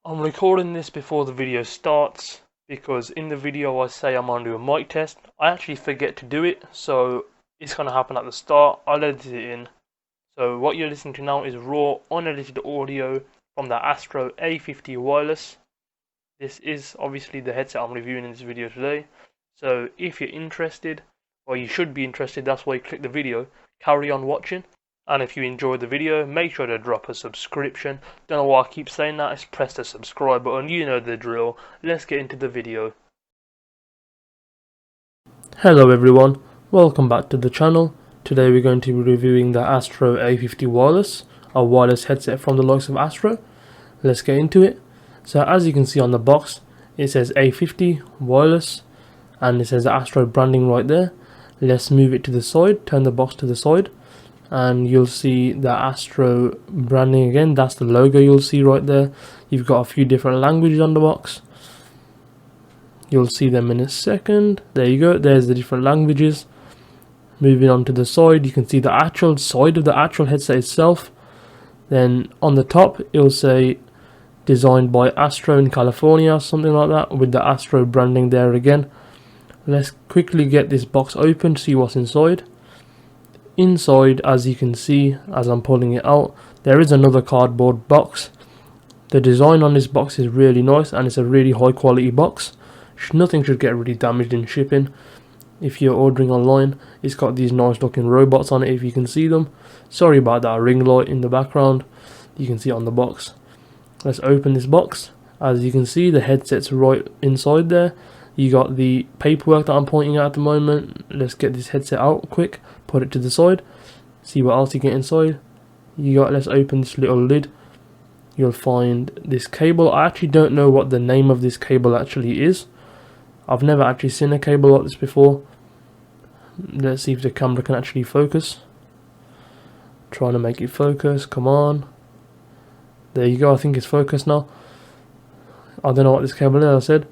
I'm recording this before the video starts because in the video I say I'm going to do a mic test. I actually forget to do it, so it's going to happen at the start. I'll edit it in. So what you're listening to now is raw, unedited audio from the Astro A50 wireless. This is obviously the headset I'm reviewing in this video today. So if you're interested, or you should be interested, that's why you click the video, carry on watching. And if you enjoyed the video, make sure to drop a subscription. Don't know why I keep saying that, it's press the subscribe button, you know the drill. Let's get into the video. Hello everyone, welcome back to the channel. Today we're going to be reviewing the Astro A50 wireless, a wireless headset from the likes of Astro. Let's get into it. So as you can see on the box, it says A50 wireless and it says the Astro branding right there. Let's move it to the side, turn the box to the side, and you'll see the Astro branding again. That's the logo you'll see right there. You've got a few different languages on the box. You'll see them in a second. There you go, there's the different languages. Moving on to the side, you can see the actual side of the actual headset itself. Then on the top it'll say designed by Astro in California, something like that, with the Astro branding there again. Let's quickly get this box open to see what's inside. Inside, as you can see, as I'm pulling it out, there is another cardboard box. The design on this box is really nice and it's a really high quality box. Nothing should get really damaged in shipping. If you're ordering online, it's got these nice looking robots on it, if you can see them. Sorry about that ring light in the background. You can see it on the box. Let's open this box. As you can see, the headset's right inside there. You got the paperwork that I'm pointing at the moment. Let's get this headset out quick, put it to the side, see what else you get inside. Let's open this little lid. You'll find this cable. I actually don't know what the name of this cable actually is. I've never actually seen a cable like this before. Let's see if the camera can actually focus. Trying to make it focus, come on. There you go, I think it's focused now. I don't know what this cable is, I said.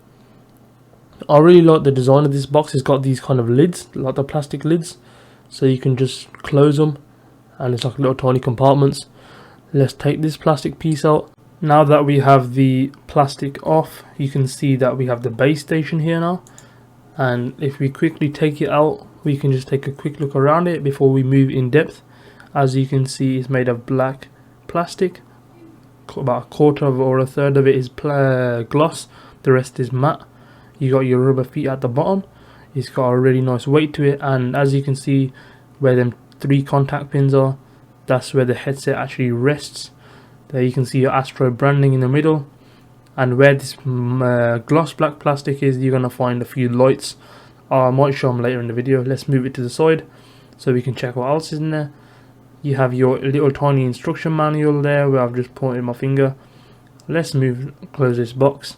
I really like the design of this box. It's got these kind of lids, like the plastic lids, so you can just close them and it's like little tiny compartments. Let's take this plastic piece out. Now that we have the plastic off, you can see that we have the base station here now, and if we quickly take it out, we can just take a quick look around it before we move in depth. As you can see, it's made of black plastic. About a quarter of or a third of it is gloss, the rest is matte. You got your rubber feet at the bottom. It's got a really nice weight to it, and as you can see where them 3 contact pins are, that's where the headset actually rests. There you can see your Astro branding in the middle, and where this gloss black plastic is, you're going to find a few lights. I might show them later in the video. Let's move it to the side so we can check what else is in there. You have your little tiny instruction manual there where I've just pointed my finger. Let's close this box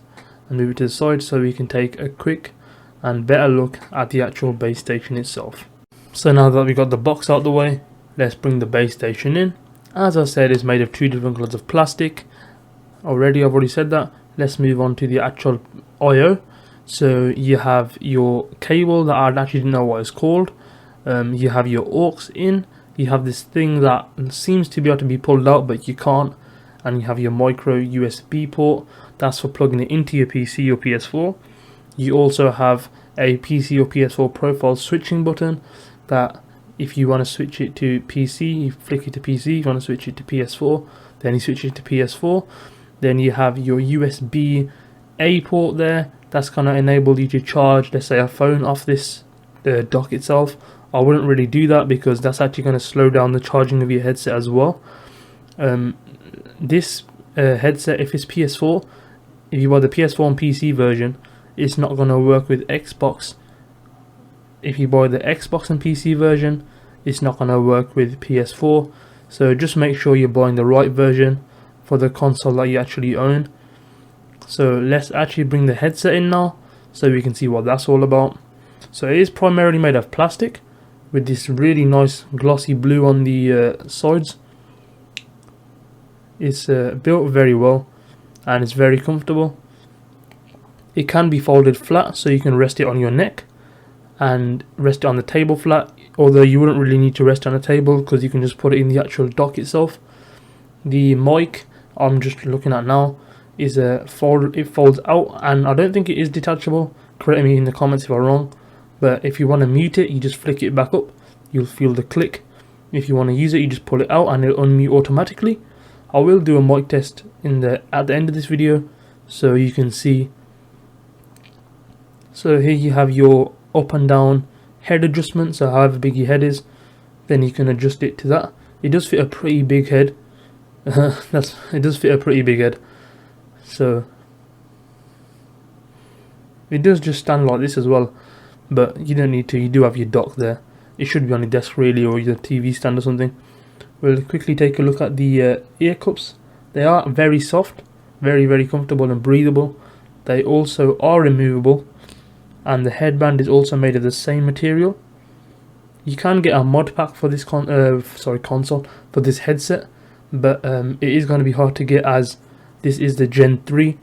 and move it to the side so we can take a quick and better look at the actual base station itself. So now that we got the box out the way, let's bring the base station in. As I said, it's made of 2 different colors of plastic. I've already said that. Let's move on to the actual I/O. So you have your cable that I actually didn't know what it's called. You have your aux in. You have this thing that seems to be able to be pulled out but you can't. And you have your micro USB port. That's for plugging it into your PC or PS4. You also have a PC or PS4 profile switching button that if you want to switch it to PC, you flick it to PC. If you want to switch it to PS4, then you switch it to PS4. Then you have your USB A port there. That's going to enable you to charge, let's say, a phone off this dock itself. I wouldn't really do that because that's actually going to slow down the charging of your headset as well. This headset, if it's PS4, if you buy the PS4 and PC version, it's not going to work with Xbox. If you buy the Xbox and PC version, it's not going to work with PS4. So just make sure you're buying the right version for the console that you actually own. So let's actually bring the headset in now so we can see what that's all about. So it is primarily made of plastic with this really nice glossy blue on the sides. It's built very well and it's very comfortable. It can be folded flat so you can rest it on your neck and rest it on the table flat, although you wouldn't really need to rest on a table because you can just put it in the actual dock itself. The mic I'm just looking at now, is it folds out, and I don't think it is detachable. Correct me in the comments if I'm wrong. But if you want to mute it, you just flick it back up. You'll feel the click. If you want to use it, you just pull it out and it'll unmute automatically. I will do a mic test at the end of this video, so you can see. So here you have your up and down head adjustment. So however big your head is, then you can adjust it to that. It does fit a pretty big head. It does fit a pretty big head. So it does just stand like this as well, but you don't need to. You do have your dock there. It should be on your desk really, or your TV stand or something. We'll quickly take a look at the ear cups. They are very soft, very comfortable and breathable. They also are removable, and the headband is also made of the same material. You can get a mod pack for this console for this headset, but it is going to be hard to get, as this is the Gen 3.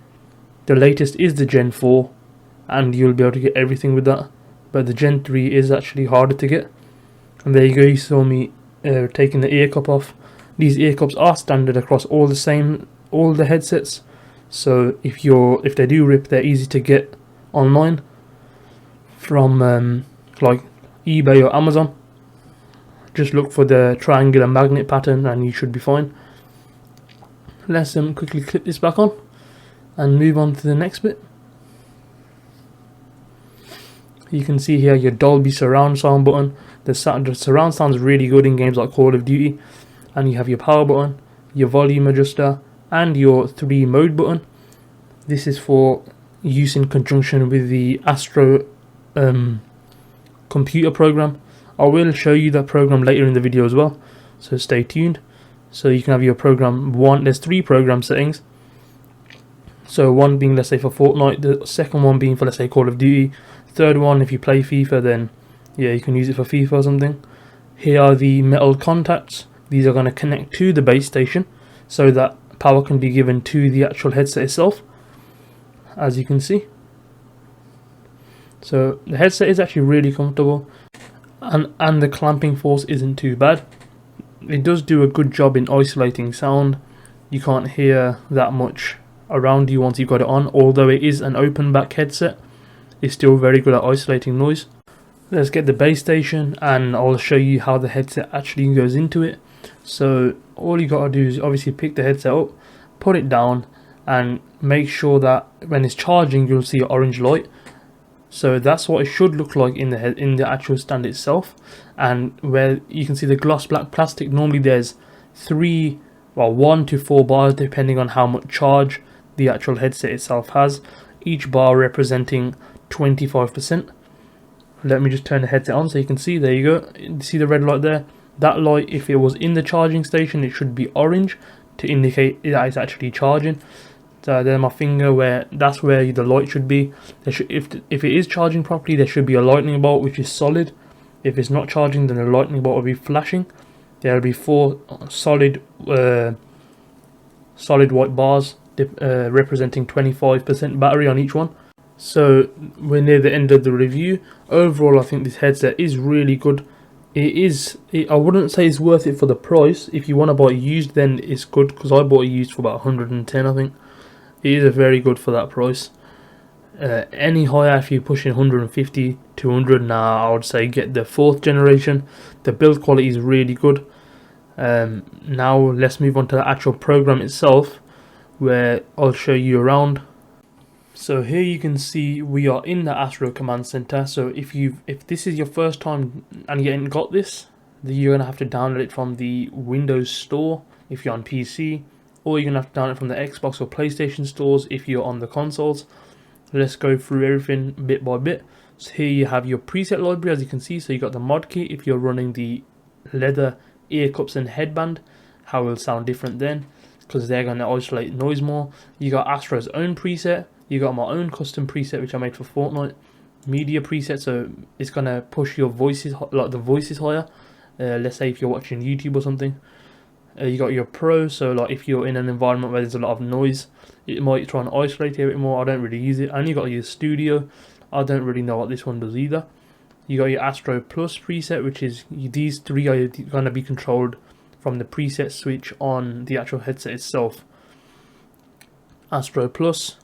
The latest is the Gen 4, and you'll be able to get everything with that. But the Gen 3 is actually harder to get. And there you go, you saw me taking the ear cup off. These ear cups are standard across all the headsets. So if they do rip, they're easy to get online from like eBay or Amazon. Just look for the triangular magnet pattern and you should be fine. Let's quickly clip this back on and move on to the next bit. You can see here your Dolby surround sound button. The surround sounds really good in games like Call of Duty. And you have your power button, your volume adjuster, and your 3 mode button. This is for use in conjunction with the Astro computer program. I will show you that program later in the video as well, so stay tuned. So you can have your program there's 3 program settings. So one being, let's say, for Fortnite, the second one being for, let's say, Call of Duty, third one if you play FIFA, then yeah, you can use it for FIFA or something. Here are the metal contacts. These are going to connect to the base station so that power can be given to the actual headset itself, as you can see. So the headset is actually really comfortable, and the clamping force isn't too bad. It does do a good job in isolating sound. You can't hear that much around you once you've got it on, although it is an open back headset. It's still very good at isolating noise. Let's get the base station and I'll show you how the headset actually goes into it. So all you gotta do is obviously pick the headset up, put it down, and make sure that when it's charging you'll see an orange light. So that's what it should look like in the actual stand itself. And where you can see the gloss black plastic, normally there's 1 to 4 bars depending on how much charge the actual headset itself has, each bar representing 25%. Let me just turn the headset on so you can see. There you go. You see the red light there? That light, if it was in the charging station, it should be orange to indicate that it's actually charging. So there's my finger, that's where the light should be. If it is charging properly, there should be a lightning bolt which is solid. If it's not charging, then the lightning bolt will be flashing. There will be 4 solid white bars representing 25% battery on each one. So we're near the end of the review. Overall, I think this headset is really good. I wouldn't say it's worth it for the price. If you want to buy it used, then it's good, because I bought it used for about 110, I think. It is very good for that price. Any higher, if you're pushing 150, 200, now I would say get the 4th generation. The build quality is really good. Now let's move on to the actual program itself, where I'll show you around. So here you can see we are in the Astro command center. So if this is your first time and you ain't got this, then you're gonna have to download it from the Windows Store if you're on PC, or you're gonna have to download it from the Xbox or PlayStation stores if you're on the consoles. Let's go through everything bit by bit. So here you have your preset library, as you can see. So you got the mod kit if you're running the leather ear cups and headband, how it will sound different then, because they're gonna isolate noise more. You got Astro's own preset. You got my own custom preset which I made for Fortnite, media preset, so it's gonna push your voices, like the voices higher. Let's say if you're watching YouTube or something. You got your Pro, so like if you're in an environment where there's a lot of noise, it might try and isolate it a bit more. I don't really use it. And you got your Studio. I don't really know what this one does either. You got your Astro Plus preset, which is these 3 are gonna be controlled from the preset switch on the actual headset itself. Astro Plus,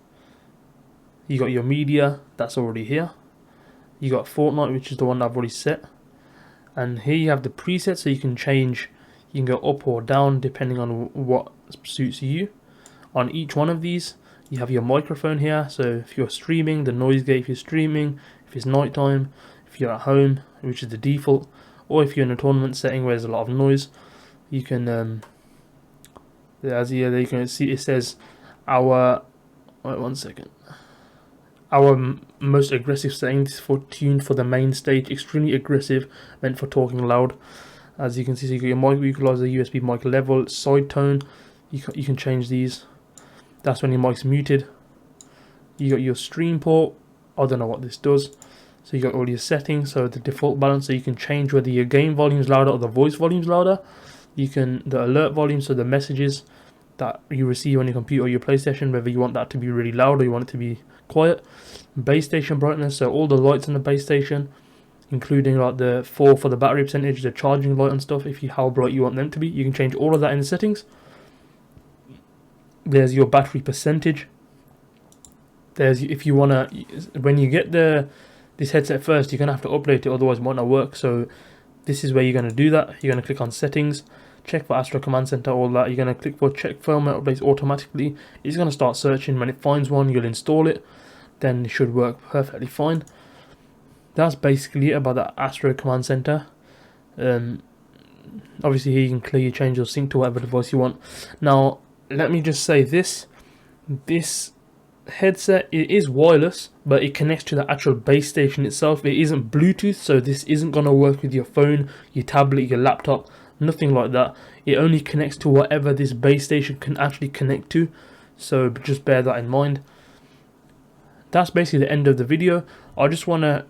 you got your media, that's already here. You got Fortnite, which is the one I've already set. And here you have the presets, so you can change, you can go up or down depending on what suits you. On each one of these, you have your microphone here, so if you're streaming, the noise gate if you're streaming, if it's nighttime, if you're at home, which is the default, or if you're in a tournament setting where there's a lot of noise, you can, as here you can see it says our, wait 1 second, our most aggressive settings for tuned for the main stage, extremely aggressive, meant for talking loud. As you can see, so you got your mic equalizer, USB mic level, side tone, you can change these. That's when your mic's muted. You got your stream port, I don't know what this does. So you got all your settings, so the default balance, so you can change whether your game volume is louder or the voice volume is louder. You can, the alert volume, so the messages that you receive on your computer or your PlayStation, whether you want that to be really loud or you want it to be quiet. Base station brightness, so all the lights on the base station, including like the 4 for the battery percentage, the charging light and stuff, if you how bright you want them to be, you can change all of that in the settings. There's your battery percentage. There's, if you wanna, when you get this headset first, you're gonna have to update it, otherwise it might not work. So this is where you're gonna do that. You're gonna click on settings, check for Astro Command Center, all that. You're gonna click for check firmware updates automatically. It's gonna start searching. When it finds one, you'll install it. Then it should work perfectly fine. That's basically it about the Astro Command Center. Obviously here you can clearly change your sync to whatever device you want. Now let me just say this headset, it is wireless, but it connects to the actual base station itself. It isn't Bluetooth, so this isn't going to work with your phone, your tablet, your laptop, nothing like that. It only connects to whatever this base station can actually connect to, so just bear that in mind. That's basically the end of the video. I just want to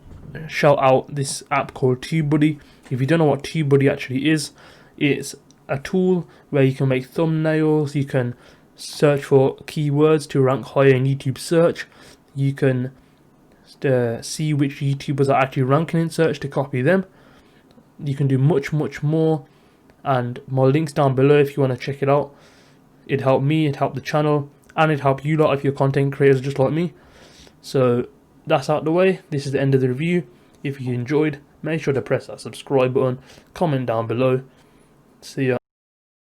shout out this app called TubeBuddy. If you don't know what TubeBuddy actually is, it's a tool where you can make thumbnails, you can search for keywords to rank higher in YouTube search, you can see which YouTubers are actually ranking in search to copy them. You can do much more, and my link's down below if you want to check it out. It'd help me, it'd help the channel, and it'd help you lot if you're content creators just like me. So that's out the way. This is the end of the review. If you enjoyed, make sure to press that subscribe button, comment down below. See ya.